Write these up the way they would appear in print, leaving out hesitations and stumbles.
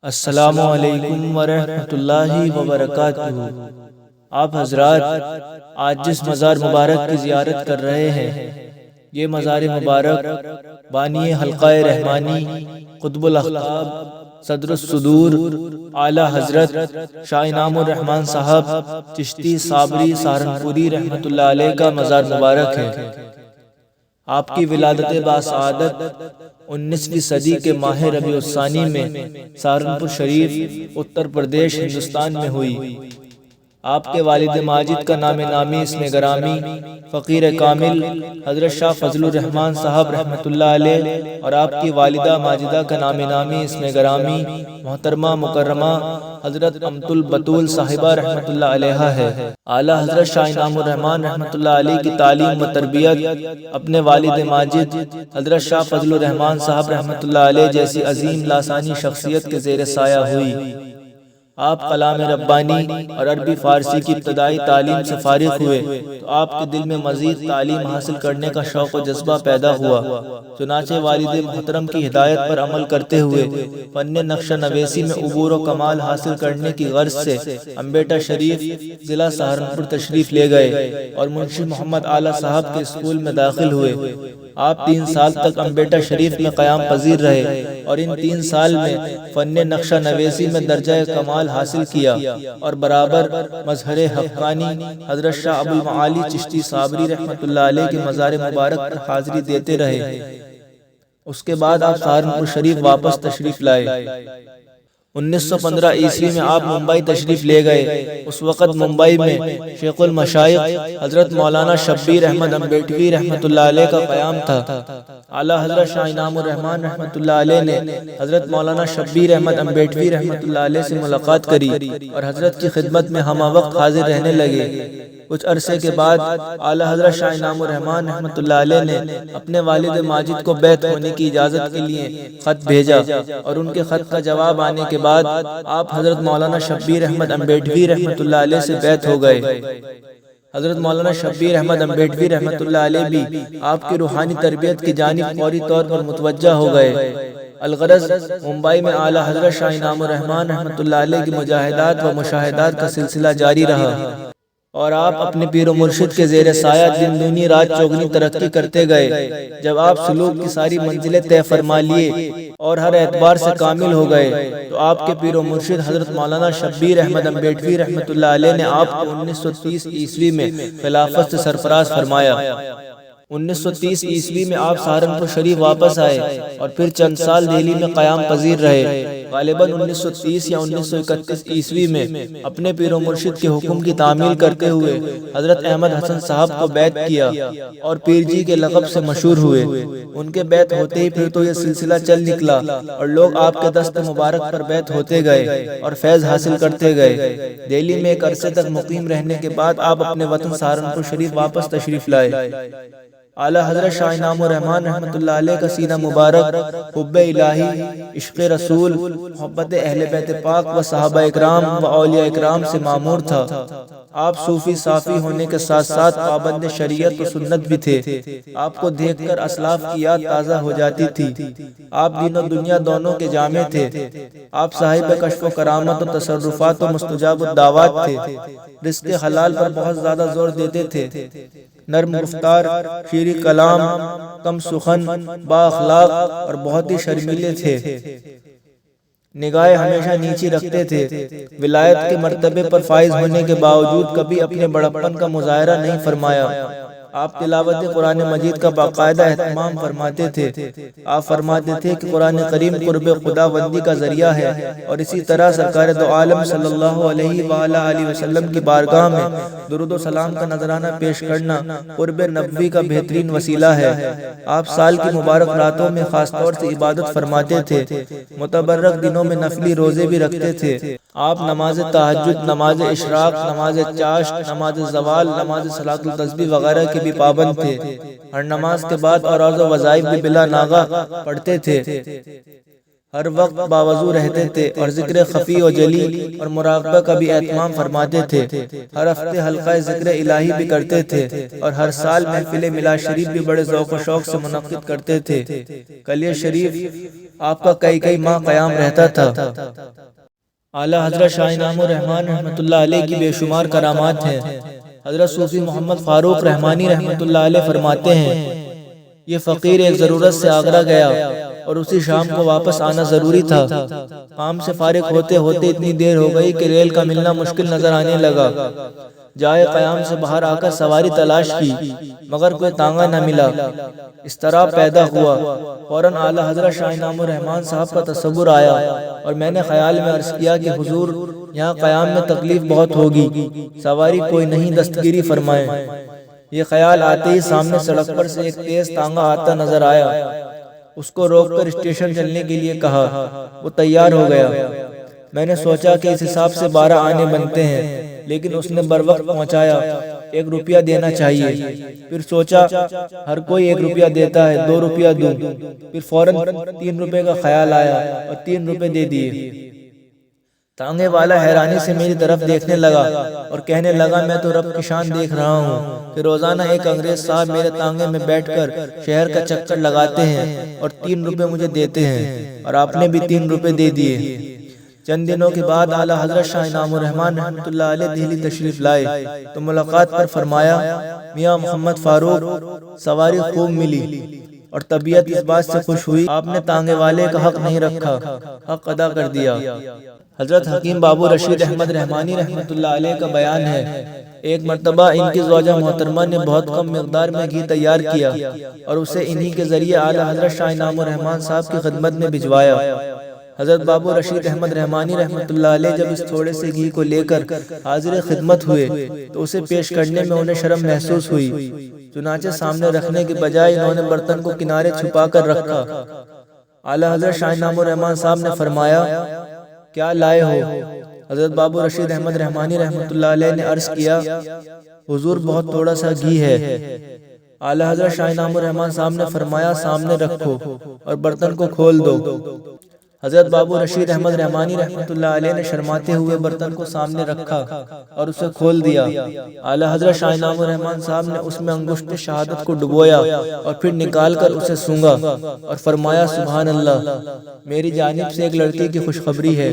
السلام علیکم ورحمۃ اللہ وبرکاتہ۔ آپ حضرات آج جس مزار مبارک کی زیارت کر رہے ہیں، یہ مزار مبارک بانی حلقہ رحمانی قطب الاقطاب صدر الصدور اعلیٰ حضرت شاہ انعام الرحمن صاحب چشتی صابری سہارنپوری رحمۃ اللہ علیہ کا مزار مبارک ہے۔ آپ کی ولادت باسعادت 19ویں صدی کے ماہ ربیع الثانی میں سہارنپور شریف اتر پردیش ہندوستان میں ہوئی۔ آپ کے والد ماجد کا نام نامی اسم گرامی فقیر کامل حضرت شاہ فضل الرحمن صاحب رحمۃ اللہ علیہ اور آپ کی والدہ ماجدہ کا نام نامی اسم گرامی محترمہ مکرمہ حضرت امت البتول صاحبہ رحمۃ اللہ علیہ ہے۔ اعلیٰ حضرت شاہ انعام الرحمن رحمۃ اللہ علیہ کی تعلیم و تربیت اپنے والد ماجد حضرت شاہ فضل الرحمن صاحب رحمۃ اللہ علیہ جیسی عظیم لاسانی شخصیت کے زیر سایہ ہوئی۔ آپ کلام ربانی اور عربی فارسی کی ابتدائی تعلیم سے فارغ ہوئے تو آپ کے دل میں مزید تعلیم حاصل کرنے کا شوق و جذبہ پیدا ہوا۔ چنانچہ والد محترم کی ہدایت پر عمل کرتے ہوئے فن نقش نویسی میں عبور و کمال حاصل کرنے کی غرض سے امبیٹا شریف ضلع سہارنپور تشریف لے گئے اور منشی محمد اعلیٰ صاحب کے اسکول میں داخل ہوئے۔ آپ 3 سال تک امبیٹا شریف میں قیام پذیر رہے اور ان 3 سال میں فن نقشہ نویسی میں درجہ کمال حاصل کیا اور برابر مظہر حقانی حضرت شاہ ابو المعالی چشتی صابری رحمۃ اللہ علیہ کے مزار مبارک پر حاضری دیتے رہے۔ اس کے بعد آپ سہارنپور شریف واپس تشریف لائے۔ 1915 عیسوی میں آپ ممبئی تشریف لے گئے۔ اس وقت ممبئی میں شیخ المشائخ حضرت مولانا شبیر احمد امبیٹوی رحمۃ اللہ علیہ کا قیام تھا۔ اعلیٰ حضرت شاہ انعام الرحمن رحمۃ اللہ علیہ نے حضرت مولانا شبیر احمد امبیٹوی رحمۃ اللہ علیہ سے ملاقات کری اور حضرت کی خدمت میں ہمہ وقت حاضر رہنے لگے۔ کچھ عرصے کے بعد اعلیٰ حضرت شاہ انعام الرحمن رحمۃ اللہ علیہ نے اپنے والد ماجد کو بیعت ہونے کی اجازت کے لیے خط بھیجا اور ان کے خط کا جواب آنے کے بعد آپ حضرت مولانا شبیر احمد امبیٹوی رحمۃ اللہ علیہ سے بیعت ہو گئے۔ حضرت مولانا شبیر احمد امبیٹوی رحمۃ اللہ علیہ بھی آپ کی روحانی تربیت کی جانب فوری طور پر متوجہ ہو گئے۔ الغرض ممبئی میں اعلیٰ حضرت شاہ انعام الرحمن رحمۃ اللہ علیہ کی مجاہدات و مشاہدات کا سلسلہ جاری رہا اور آپ اپنے پیر و مرشد کے زیر سایہ دن دنی رات چوگنی ترقی کرتے گئے۔ جب آپ سلوک کی ساری منزلیں طے فرما لیے اور ہر اعتبار سے کامل ہو گئے تو آپ کے پیر و مرشد حضرت مولانا شبیر احمد امبیٹوی رحمۃ اللہ علیہ نے آپ کو 1930 عیسوی میں خلافت سے سرفراز فرمایا۔ 1930 عیسوی میں آپ سہارنپور شریف واپس آئے اور پھر چند سال دہلی میں قیام پذیر رہے۔ غالباً 1930 یا 1931 عیسوی میں اپنے پیر و مرشد کے حکم کی تعمیل کرتے ہوئے حضرت احمد حسن صاحب کو بیعت کیا اور پیر جی کے لقب سے مشہور ہوئے۔ ان کے بیعت ہوتے ہی پھر تو یہ سلسلہ چل نکلا اور لوگ آپ کے دست مبارک پر بیعت ہوتے گئے اور فیض حاصل کرتے گئے۔ دہلی میں ایک عرصے تک مقیم رہنے کے بعد آپ اپنے وطن سہارنپور شریف واپس تشریف لائے۔ اعلیٰ حضرت شاہ انعام الرحمن رحمۃ اللہ علیہ کا سینہ مبارک حب الہی، عشق رسول، محبت اہل بیت پاک و صحابہ اکرام و اولیاء اکرام سے معمور تھا۔ آپ صوفی صافی ہونے کے ساتھ ساتھ پابند شریعت و سنت بھی تھے۔ آپ کو دیکھ کر اسلاف کی یاد تازہ ہو جاتی تھی۔ آپ دین و دنیا دونوں کے جامع تھے۔ آپ صاحب کشف و کرامت و تصرفات و مستجاب الدعوات تھے۔ رزق حلال پر بہت زیادہ زور دیتے تھے۔ نرم گفتار، شیریں کلام، کم سخن، با اخلاق اور بہت ہی شرمیلے تھے۔ نگاہیں ہمیشہ نیچی رکھتے تھے۔ ولایت کے مرتبے پر فائز ہونے کے باوجود کبھی اپنے بڑپن کا مظاہرہ نہیں فرمایا۔ آپ تلاوت قرآن مجید کا باقاعدہ اہتمام فرماتے تھے۔ آپ فرماتے تھے کہ قرآن کریم قرب خدا بندی کا ذریعہ ہے اور اسی طرح سرکار دو عالم صلی اللہ علیہ وآلہ وسلم کی بارگاہ میں درود و سلام کا نذرانہ پیش کرنا قرب نبوی کا بہترین وسیلہ ہے۔ آپ سال کی مبارک راتوں میں خاص طور سے عبادت فرماتے تھے۔ متبرک دنوں میں نفلی روزے بھی رکھتے تھے۔ آپ نماز تہجد، نماز اشراق، نماز چاشت، نماز زوال، نماز صلاۃ التسبیح وغیرہ کے بھی پابند تھے۔ ہر نماز کے بعد اور عرض و وظائف بھی بلا ناغہ پڑھتے تھے۔ ہر وقت باوضو رہتے تھے اور ذکر خفی و جلی اور مراقبہ کا بھی اہتمام فرماتے تھے۔ ہر ہفتے حلقہ ذکر الہی بھی کرتے تھے اور ہر سال محفل میلاد شریف بھی بڑے ذوق و شوق سے منعقد کرتے تھے۔ کلیہ شریف آپ کا کئی ماہ قیام رہتا تھا۔ اعلیٰ حضرت شاہ انعام الرحمن رحمۃ اللہ علیہ کی بے شمار کرامات ہیں۔ حضرت صوفی محمد فاروق رحمانی رحمۃ اللہ علیہ فرماتے ہیں، یہ فقیر ایک ضرورت سے آگرہ گیا اور اسی شام کو واپس آنا ضروری تھا۔ کام سے فارغ ہوتے ہوتے اتنی دیر ہو گئی کہ ریل کا ملنا مشکل نظر آنے لگا۔ جائے قیام سے باہر آ کر سواری تلاش کی مگر کوئی تانگا نہ ملا۔ اضطراب پیدا ہوا۔ فوراً اعلیٰ حضرت شاہ انعام الرحمن صاحب کا تصور آیا اور میں نے خیال میں عرض کیا کہ حضور یہاں قیام میں تکلیف بہت ہوگی، سواری کوئی نہیں، دستگیری فرمائیں۔ یہ خیال آتے ہی سامنے سڑک پر سے ایک تیز تانگا آتا نظر آیا۔ اس کو روک کر اسٹیشن چلنے کے لیے کہا۔ وہ تیار ہو گیا۔ میں نے سوچا کہ اس حساب سے 12 آنے بنتے ہیں، لیکن اس نے بر وقت پہنچایا۔ 1 روپیہ دینا چاہیے۔ پھر سوچا ہر کوئی 1 روپیہ دیتا ہے، 2 روپیہ دوں۔ پھر فوراً 3 روپے کا خیال آیا اور 3 روپے دے دیے۔ تانگے والا حیرانی سے میری طرف دیکھنے لگا اور کہنے لگا، میں تو رب کی شان دیکھ رہا ہوں کہ روزانہ ایک انگریز صاحب میرے تانگے میں بیٹھ کر شہر کا چکر لگاتے ہیں اور 3 روپے مجھے دیتے ہیں، اور آپ نے بھی 3 روپے دے دیے۔ چند دنوں کے بعد اعلیٰ حضرت شاہ انعام الرحمن رحمۃ اللہ علیہ دہلی تشریف لائے تو ملاقات پر فرمایا، میاں محمد فاروق، سواری خوب ملی اور طبیعت اس بات سے خوش ہوئی آپ نے تانگے والے کا حق نہیں رکھا، حق ادا کر دیا۔ حضرت حکیم بابو رشید احمد رحمانی رحمۃ اللہ علیہ کا بیان ہے، ایک مرتبہ ان کی زوجہ محترمہ نے بہت کم مقدار میں گھی تیار کیا اور اسے انہی کے ذریعے اعلیٰ حضرت شاہ انعام الرحمن صاحب کی خدمت میں بھجوایا۔ حضرت بابو رشید احمد رحمانی رحمۃ اللہ علیہ جب اس تھوڑے سے گھی کو لے کر حاضر خدمت ہوئے تو اسے پیش کرنے میں انہیں شرم محسوس ہوئی، چنانچہ سامنے رکھنے کے بجائے انہوں نے برتن کو کنارے چھپا کر رکھا۔ اعلیٰ حضرت شاہ انعام الرحمن صاحب نے فرمایا، کیا لائے ہو؟ حضرت بابو رشید احمد رحمانی رحمۃ اللہ علیہ نے عرض کیا، حضور بہت تھوڑا سا گھی ہے۔ اعلیٰ حضرت شاہ انعام الرحمن صاحب نے فرمایا، سامنے رکھو اور برتن کو کھول دو۔ حضرت بابو رشید احمد رحمانی رحمۃ اللہ علیہ نے شرماتے ہوئے برتن کو سامنے رکھا اور اسے کھول دیا۔ اعلیٰ حضرت شاہ انعام الرحمن صاحب نے اس میں انگشت شہادت کو ڈبویا اور پھر نکال کر اسے سونگا اور فرمایا، سبحان اللہ، میری جانب سے ایک لڑکی کی خوشخبری ہے۔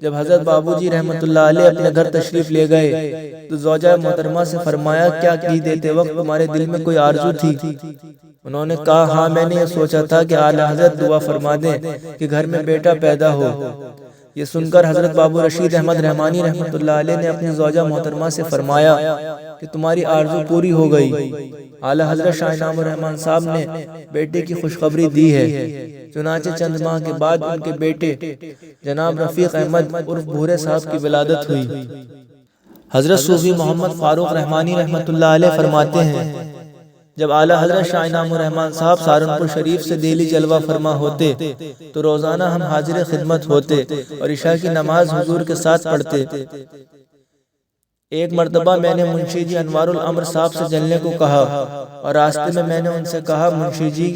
جب حضرت بابو جی رحمۃ اللہ علیہ اپنے گھر تشریف لے گئے تو زوجہ محترمہ سے فرمایا، کیا گھی دیتے وقت تمہارے دل میں کوئی آرزو تھی؟ انہوں نے کہا، ہاں، میں نے یہ سوچا تھا کہ اعلیٰ حضرت دعا فرما دیں کہ گھر میں بیٹا پیدا ہو۔ یہ سن کر حضرت بابو رشید احمد رحمانی رحمۃ اللہ علیہ نے اپنی زوجہ محترمہ سے فرمایا کہ تمہاری آرزو پوری ہو گئی۔ اعلیٰ حضرت شاہ انعام الرحمن صاحب نے بیٹے کی خوشخبری دی ہے۔ چنانچہ چند ماہ کے بعد ان کے بیٹے جناب رفیق احمد عرف بھورے صاحب کی ولادت ہوئی۔ حضرت صوفی محمد فاروق رحمانی رحمۃ اللہ علیہ فرماتے ہیں، جب اعلیٰ حضرت شاہ انعام الرحمن صاحب سہارنپور شریف سے دہلی جلوہ فرما ہوتے تو روزانہ ہم حاضر خدمت ہوتے اور عشاء کی نماز حضور کے ساتھ پڑھتے۔ ایک مرتبہ میں نے منشی جی انوار الامر صاحب سے چلنے کو کہا اور راستے میں میں نے ان سے کہا، منشی جی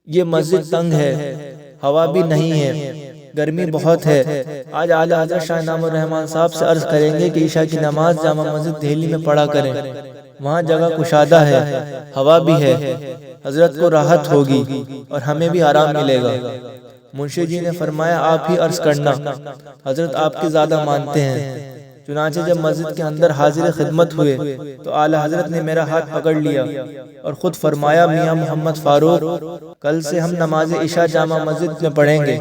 یہ مسجد تنگ ہے، ہوا بھی نہیں ہے، گرمی بہت ہے، آج اعلیٰ حضرت شاہ انعام الرحمن صاحب سے عرض کریں گے کہ عشاء کی نماز جامع مسجد دہلی میں پڑھا کریں، وہاں جگہ کشادہ ہے، ہوا بھی ہے، حضرت کو راحت ہوگی اور ہمیں بھی آرام ملے گا۔ منشی جی نے فرمایا، آپ ہی عرض کرنا، حضرت آپ کی زیادہ مانتے ہیں۔ چنانچہ جب مسجد کے اندر حاضر خدمت ہوئے تو اعلیٰ حضرت نے میرا ہاتھ پکڑ لیا اور خود فرمایا، میاں محمد فاروق، کل سے ہم نماز عشاء جامع مسجد میں پڑھیں گے،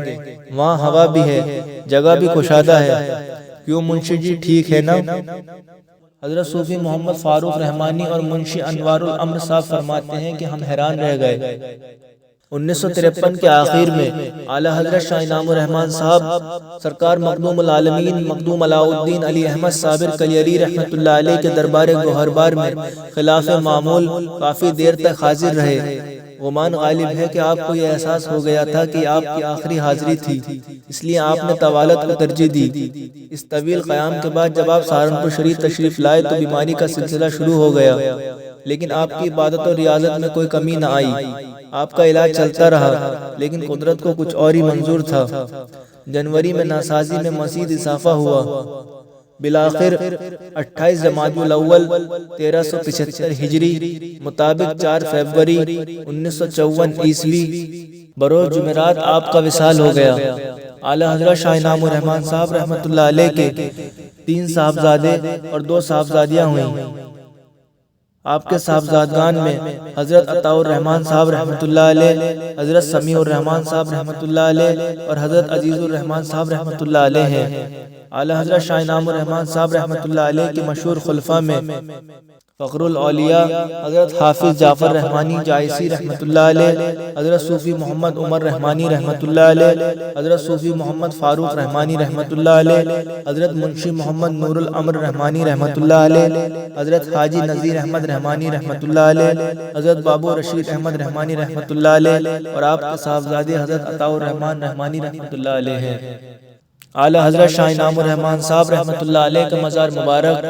وہاں ہوا بھی ہے، جگہ بھی کشادہ ہے، کیوں منشی جی ٹھیک ہے نا؟ حضرت صوفی محمد فاروق رحمانی اور منشی انوار الامر صاحب فرماتے ہیں کہ ہم حیران رہ گئے۔ 1953 کے آخر میں اعلیٰ حضرت شاہ انعام الرحمن صاحب سرکار مخدوم العالمین مخدوم علاء الدین علی احمد صابر کلیری رحمۃ اللہ علیہ کے دربار گوہربار میں خلاف معمول کافی دیر تک حاضر رہے۔ گمان غالب ہے کہ آپ کو یہ احساس ہو گیا تھا کہ آپ کی آخری حاضری تھی، اس لیے آپ نے طوالت کو ترجیح دی۔ اس طویل قیام کے بعد جب آپ سہارنپور شریف تشریف لائے تو بیماری کا سلسلہ شروع ہو گیا، لیکن آپ کی عبادت اور ریاضت میں کوئی کمی نہ آئی۔ آپ کا علاج چلتا رہا، لیکن قدرت کو کچھ اور ہی منظور تھا۔ جنوری میں ناسازی میں مزید اضافہ ہوا۔ بالآخر 28 جمادی الاول 1375 ہجری مطابق 4 فروری 1954 عیسوی بروز جمعرات آپ کا وصال ہو گیا۔ اعلیٰ حضرت شاہ انعام الرحمن صاحب رحمۃ اللہ علیہ کے 3 صاحبزادے اور 2 صاحبزادیاں ہوئیں۔ آپ کے صاحبزادگان میں حضرت عطاء الرحمن صاحب رحمۃ اللہ علیہ، حضرت سمیع الرحمن صاحب رحمۃ اللہ علیہ اور حضرت عزیز الرحمن صاحب رحمۃ اللہ علیہ ہیں۔ اعلیٰ حضرت شاہ انعام الرحمن صاحب رحمۃ اللہ علیہ کے مشہور خلفاء میں فخر الاولیاء حضرت حافظ جعفر رحمانی جائسی رحمۃ اللہ علیہ، حضرت صوفی محمد عمر رحمانی رحمۃ اللہ علیہ، حضرت صوفی محمد فاروق رحمانی رحمۃ اللہ علیہ، حضرت منشی محمد نور الامر رحمانی رحمۃ اللہ علیہ، حضرت حاجی نذیر احمد رحمانی رحمۃ اللہ علیہ، حضرت بابو رشید احمد رحمانی رحمۃ اللہ علیہ اور آپ کے صاحبزادے حضرت عطاء الرحمن رحمانی رحمۃ اللہ علیہ ہیں۔ اعلیٰ حضرت شاہ انعام الرحمن صاحب رحمۃ اللہ علیہ کا مزار مبارک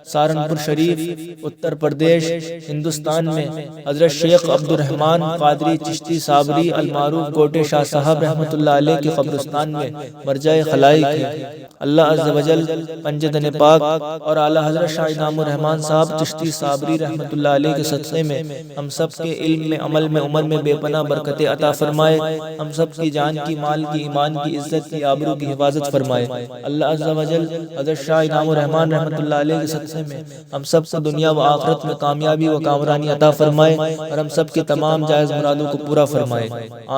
سہارنپور شریف اتر پردیش ہندوستان میں حضرت شیخ عبد الرحمن قادری چشتی صابری المعروف کوٹے شاہ صاحب رحمۃ اللہ علیہ کے قبرستان میں مرجع خلائق ہے۔ اللہ عز و جل پنجدن پاک اور اعلیٰ حضرت شاہ انعام الرحمن صاحب چشتی صابری رحمۃ اللہ علیہ کے صدقے میں ہم سب کے علم میں، عمل میں، عمر میں بے پناہ برکتیں عطا فرمائے، ہم سب کی جان کی، مال کی، ایمان کی، عزت کی، آبرو کی حفاظت فرمائے۔ اللہ عز و جل حضرت شاہ انعام الرحمن رحمۃ اللہ علیہ کے صدقے میں ہم سب کو دنیا و آخرت میں کامیابی و کامرانی عطا فرمائے اور ہم سب کی تمام جائز مرادوں کو پورا فرمائے۔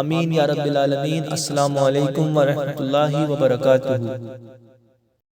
آمین یا رب العالمین۔ السلام علیکم ورحمۃ اللہ وبرکاتہ۔